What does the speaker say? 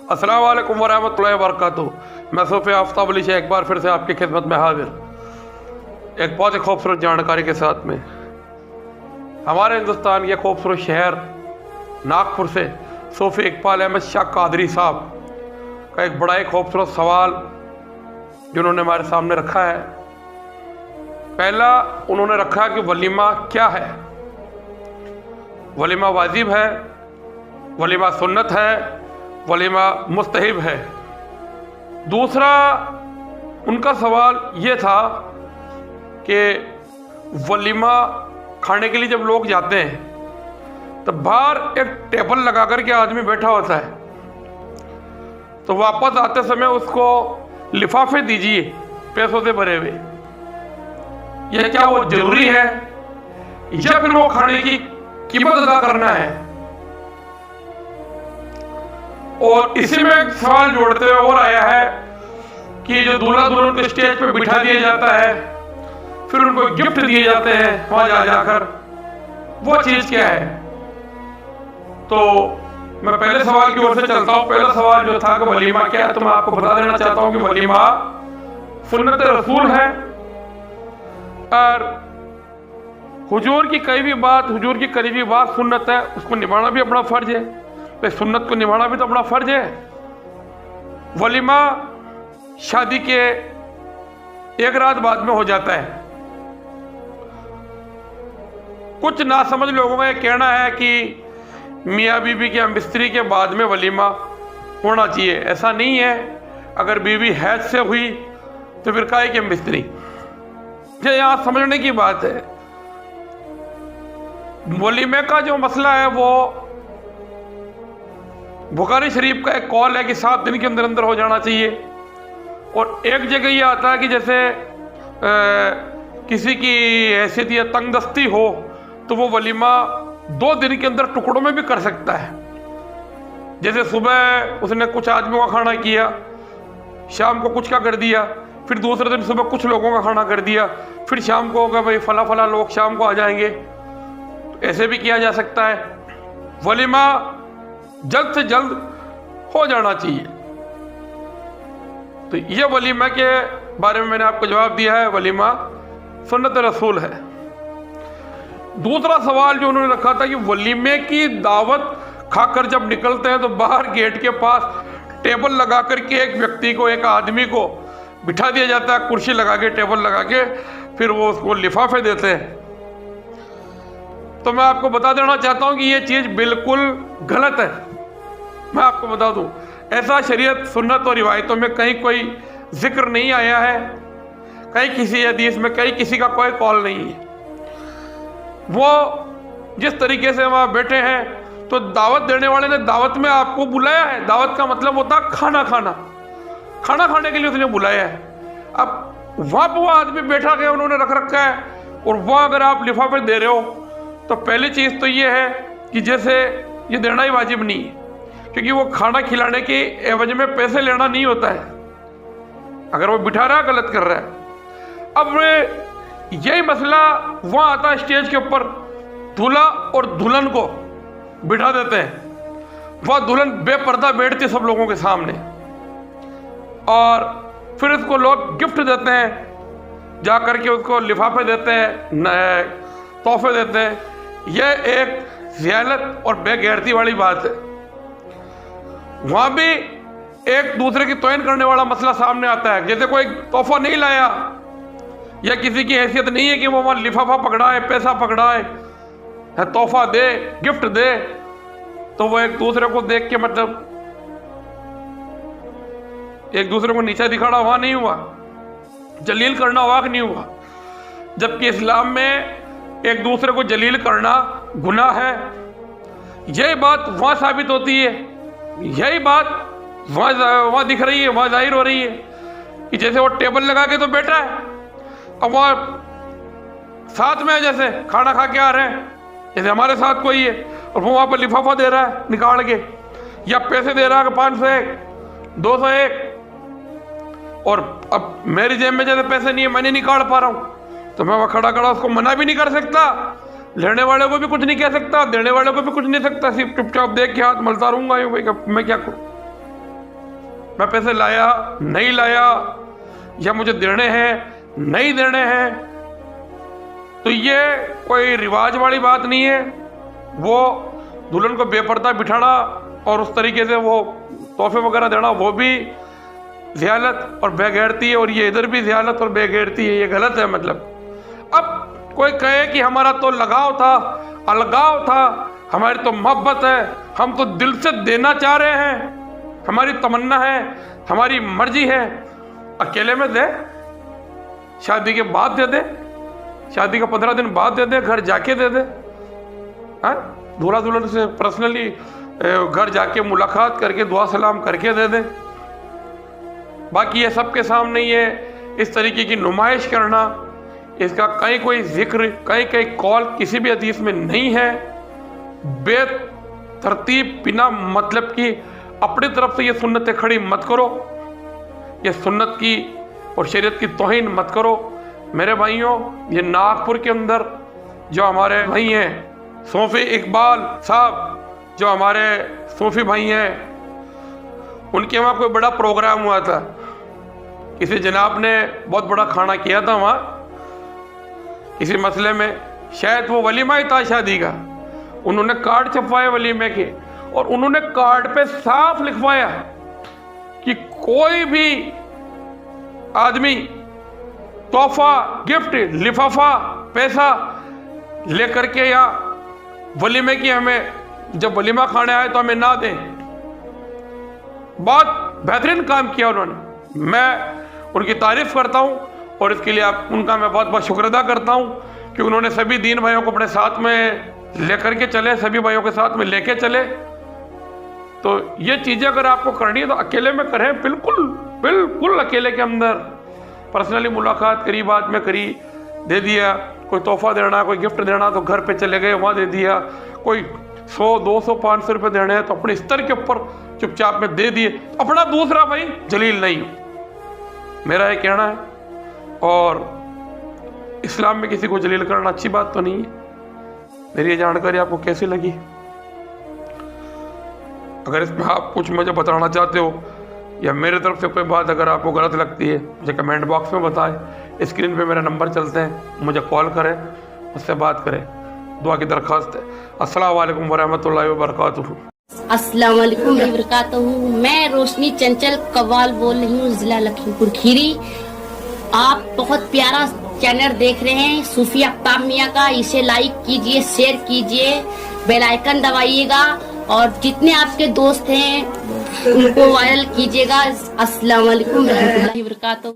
अस्सलाम वालेकुम वरहमतुल्लाहि वबरकातुहू। मैं सूफी आफ्ताब अली शेख एक बार फिर से आपकी खिदमत में हाजिर, एक बहुत ही खूबसूरत जानकारी के साथ में। हमारे हिंदुस्तान के खूबसूरत शहर नागपुर से सूफी इकबाल अहमद शाह कादरी साहब का एक बड़ा ही खूबसूरत सवाल जिन्होंने हमारे सामने रखा है। पहला उन्होंने रखा कि वलीमा क्या है। वलीमा वाजिब है, वलीमा सुन्नत है, वलीमा मुस्तहिब है। दूसरा उनका सवाल ये था कि वलीमा खाने के लिए जब लोग जाते हैं तो बाहर एक टेबल लगा कर के आदमी बैठा होता है, तो वापस आते समय उसको लिफाफे दीजिए पैसों से भरे हुए। यह क्या वो जरूरी है या फिर वो खाने की कीमत अदा करना है? और इसी में एक सवाल जोड़ते हुए और आया है कि जो दूल्हा दुल्हन को स्टेज पे बिठा दिया जाता है, फिर उनको गिफ्ट दिए जाते हैं वहां जाकर, वो चीज क्या है? तो मैं पहले सवाल की ओर से चलता हूं। पहला सवाल जो था कि वलीमा क्या है, तो मैं आपको बता देना चाहता हूं कि वलीमा सुन्नत रसूल है और हुजूर की कई भी बात, हुजूर की करीबी बात सुन्नत है, उसको निभाना भी अपना फर्ज है। तो सुन्नत को निभाना भी तो अपना फर्ज है। वलीमा शादी के एक रात बाद में हो जाता है। कुछ नासमझ लोगों का यह कहना है कि मियाँ बीबी के मिस्त्री के बाद में वलीमा होना चाहिए। ऐसा नहीं है। अगर बीवी हैज से हुई तो फिर काहे के मिस्त्री? ये यहां समझने की बात है। वलीमे का जो मसला है वो बुखारी शरीफ का एक कॉल है कि 7 दिन के अंदर अंदर हो जाना चाहिए। और एक जगह ये आता है कि जैसे किसी की हैसियत या तंगदस्ती हो तो वो वलीमा 2 दिन के अंदर टुकड़ों में भी कर सकता है। जैसे सुबह उसने कुछ आदमियों का खाना किया, शाम को कुछ का कर दिया, फिर दूसरे दिन सुबह कुछ लोगों का खाना कर दिया, फिर शाम को होगा भाई फला फला लोग शाम को आ जाएंगे। ऐसे भी किया जा सकता है। वलीमा जल्द से जल्द हो जाना चाहिए। तो ये वलीमा के बारे में मैंने आपको जवाब दिया है, वलीमा सुन्नत रसूल है। दूसरा सवाल जो उन्होंने रखा था कि वलीमे की दावत खाकर जब निकलते हैं तो बाहर गेट के पास टेबल लगा करके एक व्यक्ति को, एक आदमी को बिठा दिया जाता है, कुर्सी लगा के, टेबल लगा के, फिर वो उसको लिफाफे देते हैं। तो मैं आपको बता देना चाहता हूं कि ये चीज बिल्कुल गलत है। मैं आपको बता दूं, ऐसा शरीयत, सुन्नत और रिवायतों में कहीं कोई जिक्र नहीं आया है, कहीं किसी हदीस में कहीं किसी का कोई कॉल नहीं है। वो जिस तरीके से वहां बैठे हैं, तो दावत देने वाले ने दावत में आपको बुलाया है। दावत का मतलब होता है खाना खाना, खाना खाने के लिए उसने बुलाया है। अब वहां पर वो आदमी बैठा गया, उन्होंने रख रखा है, और वहां अगर आप लिफाफे दे रहे हो तो पहली चीज तो ये है कि जैसे ये देना ही वाजिब नहीं है, क्योंकि वो खाना खिलाने के एवज में पैसे लेना नहीं होता है। अगर वो बिठा रहा है, गलत कर रहा है। अब यही मसला वहां आता है, स्टेज के ऊपर दूल्हा और दुल्हन को बिठा देते हैं। वह दुल्हन बेपर्दा बैठती सब लोगों के सामने, और फिर उसको लोग गिफ्ट देते हैं, जा करके उसको लिफाफे देते हैं, तोहफे देते हैं। यह एक ज़ियालत और बेगैरती वाली बात है। वहां भी एक दूसरे की तौहीन करने वाला मसला सामने आता है। जैसे कोई तोहफा नहीं लाया या किसी की हैसियत नहीं है कि वो वहां लिफाफा पकड़ाए, पैसा पकड़ाए, तोहफा दे, गिफ्ट दे, तो वो एक दूसरे को देख के मतलब एक दूसरे को नीचा दिखाना वहां नहीं हुआ, जलील करना वहां नहीं हुआ। जबकि इस्लाम में एक दूसरे को जलील करना गुनाह है। यही बात वहां साबित होती है, यही बात वहां दिख रही है, वहां जाहिर हो रही है कि जैसे वो टेबल लगा के तो बैठा है, अब वहां साथ में जैसे खाना खा के आ रहे हैं, जैसे हमारे साथ कोई है, और वो वहां पर लिफाफा दे रहा है निकाल के, या पैसे दे रहा है 501, 201, और अब मेरी जेब में जैसे पैसे नहीं है, मैं नहीं निकाल पा रहा हूं, तो मैं वहां खड़ा खड़ा उसको मना भी नहीं कर सकता, लेने वाले को भी कुछ नहीं कह सकता, देने वाले को भी कुछ नहीं सकता, सिर्फ चुपचाप देख के हाथ मलता रहूंगा। भाई मैं क्या करूं? मैं पैसे लाया नहीं लाया, या मुझे देने हैं नहीं देने हैं, तो ये कोई रिवाज वाली बात नहीं है। वो दुल्हन को बेपर्दा बिठाना और उस तरीके से वो तोहफे वगैरह देना, वो भी ज़ियालत और बेगैरती है, और ये इधर भी ज़ियालत और बेगैरती है, ये गलत है। मतलब अब कोई कहे कि हमारा तो लगाव था, अलगाव था, हमारी तो मोहब्बत है, हम तो दिल से देना चाह रहे हैं, हमारी तमन्ना है, हमारी मर्जी है, अकेले में दे, शादी के बाद दे दे, शादी का 15 दिन बाद दे दे, घर जाके दे दे, दूल्हा दुल्हन से पर्सनली घर जाके मुलाकात करके दुआ सलाम करके दे दे। बाकी ये सबके सामने ये इस तरीके की नुमाइश करना, इसका कहीं कोई जिक्र, कहीं कहीं कौल किसी भी हदीस में नहीं है। बेतरतीब बिना मतलब की अपनी तरफ से ये सुन्नतें खड़ी मत करो, ये सुन्नत की और शरीयत की तौहीन मत करो। मेरे भाइयों, ये नागपुर के अंदर जो हमारे भाई हैं सूफी इकबाल साहब, जो हमारे सूफी भाई हैं, उनके वहाँ कोई बड़ा प्रोग्राम हुआ था, किसी जनाब ने बहुत बड़ा खाना किया था वहाँ किसी मसले में, शायद वो वलीमा ही था शादी का। उन्होंने कार्ड छपवाए वलीमे के, और उन्होंने कार्ड पे साफ लिखवाया कि कोई भी आदमी तोहफा, गिफ्ट, लिफाफा, पैसा लेकर के या वलीमे की हमें, जब वलीमा खाने आए तो हमें ना दें। बहुत बेहतरीन काम किया उन्होंने, मैं उनकी तारीफ करता हूँ, और इसके लिए उनका मैं बहुत बहुत शुक्र अदा करता हूँ कि उन्होंने सभी दीन भाइयों को अपने साथ में लेकर के चले, सभी भाइयों के साथ में लेके चले। तो ये चीज़ें अगर आपको करनी है तो अकेले में करें, बिल्कुल बिल्कुल अकेले के अंदर पर्सनली मुलाकात करी, बाद में करी, दे दिया। कोई तोहफा देना, कोई गिफ्ट देना तो घर पे चले गए, वहाँ दे दिया। कोई 100, 200, 500 रुपये देने हैं तो अपने स्तर के ऊपर चुपचाप में दे दिए, अपना दूसरा भाई जलील नहीं हो, मेरा ये कहना है। और इस्लाम में किसी को जलील करना अच्छी बात तो नहीं है। मेरी ये जानकारी आपको कैसी लगी? अगर इसमें आप कुछ मुझे बताना चाहते हो या मेरे तरफ से कोई बात अगर आपको गलत लगती है, मुझे कमेंट बॉक्स में बताएं। स्क्रीन पे मेरा नंबर चलते हैं, मुझे कॉल करें, मुझसे बात करें। दुआ की दरख्वास्त है। अस्सलाम वालेकुम वरहमतुल्लाहि वबरकातुहू। अस्सलाम वालेकुम वबरकातुहू। मैं रोशनी चंचल कव्वाल बोल रही हूँ, जिला लखीमपुर खीरी। आप बहुत प्यारा चैनल देख रहे हैं सूफी आफ्ताब मियाँ का, इसे लाइक कीजिए, शेयर कीजिए, बेल आइकन दबाइएगा, और जितने आपके दोस्त हैं उनको वायरल कीजिएगा। अस्सलाम वालेकुम रहमतुल्लाहि वबरकातुहू।